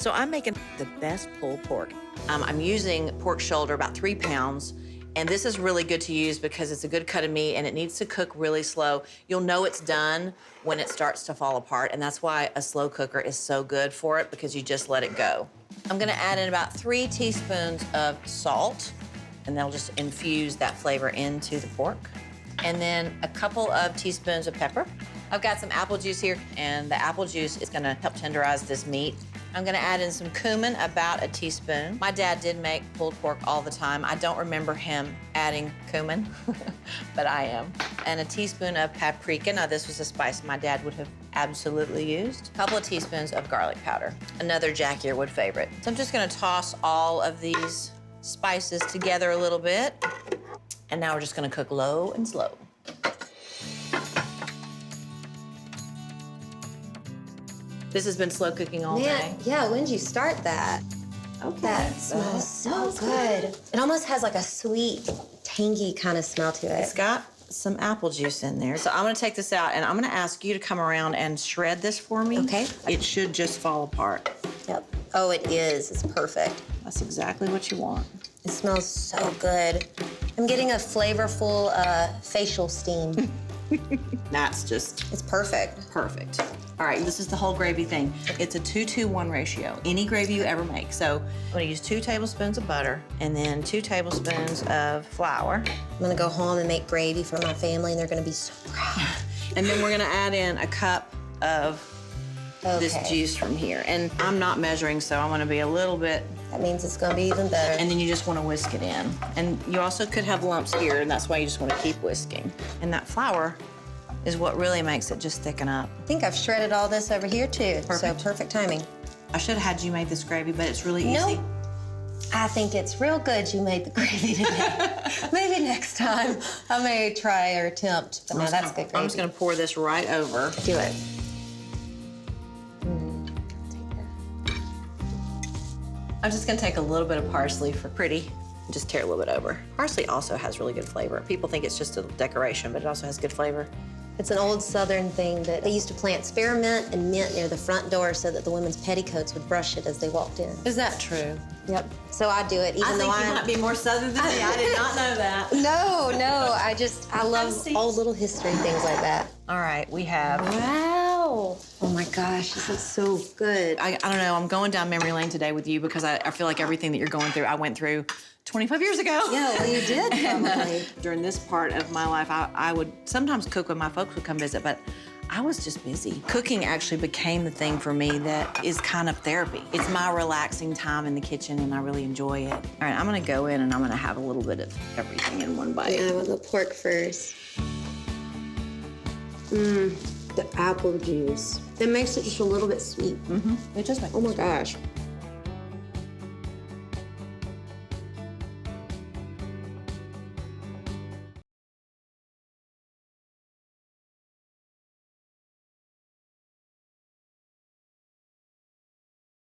So I'm making the best pulled pork. I'm using pork shoulder, about 3 pounds. And this is really good to use because it's a good cut of meat and it needs to cook really slow. You'll know it's done when it starts to fall apart, and that's why a slow cooker is so good for it, because you just let it go. I'm gonna add in about 3 teaspoons of salt, and that'll just infuse that flavor into the pork. And then a couple of teaspoons of pepper. I've got some apple juice here, and the apple juice is gonna help tenderize this meat. I'm gonna add in some cumin, about a teaspoon. My dad did make pulled pork all the time. I don't remember him adding cumin, but I am. And a teaspoon of paprika. Now, this was a spice my dad would have absolutely used. A couple of teaspoons of garlic powder, another Jack Yearwood favorite. So I'm just gonna toss all of these spices together a little bit. And now we're just gonna cook low and slow. This has been slow cooking all day. Yeah, when did you start that? Okay. That smells so good. It almost has like a sweet, tangy kind of smell to it. It's got some apple juice in there. So I'm gonna take this out and I'm gonna ask you to come around and shred this for me. Okay. It should just fall apart. Yep. Oh, it is. It's perfect. That's exactly what you want. It smells so good. I'm getting a flavorful facial steam. That's just It's perfect. perfect. All right, this is the whole gravy thing. It's a 2-to-1 ratio, any gravy you ever make. So I'm gonna use 2 tablespoons of butter and then 2 tablespoons of flour. I'm gonna go home and make gravy for my family, and they're gonna be so proud. And then we're gonna add in a cup of this juice from here. And I'm not measuring, so I'm gonna be a little bit. That means it's gonna be even better. And then you just wanna whisk it in. And you also could have lumps here, and that's why you just wanna keep whisking. And that flour is what really makes it just thicken up. I think I've shredded all this over here too, Perfect. so perfect timing. I should have had you make this gravy, but it's really easy. Nope. I think it's real good you made the gravy today. Maybe next time I may try or attempt, but no, that's good gravy. I'm just gonna pour this right over. Do it. I'm just gonna take a little bit of parsley for pretty and just tear a little bit over. Parsley also has really good flavor. People think it's just a decoration, but it also has good flavor. It's an old Southern thing that they used to plant spearmint and mint near the front door so that the women's petticoats would brush it as they walked in. Is that true? Yep. So I do it, even though I think you might be more Southern than me. I did not know that. No, I love old little history, things like that. All right, we have. Wow. Oh my gosh, this is so good. I don't know, I'm going down memory lane today with you because I feel like everything that you're going through, I went through 25 years ago. Yeah, well, you did probably. During this part of my life, I would sometimes cook when my folks would come visit, but I was just busy. Cooking actually became the thing for me that is kind of therapy. It's my relaxing time in the kitchen, and I really enjoy it. All right, I'm gonna go in and I'm gonna have a little bit of everything in one bite. Yeah, I want the pork first. The apple juice. It makes it just a little bit sweet. It just makes Oh my gosh.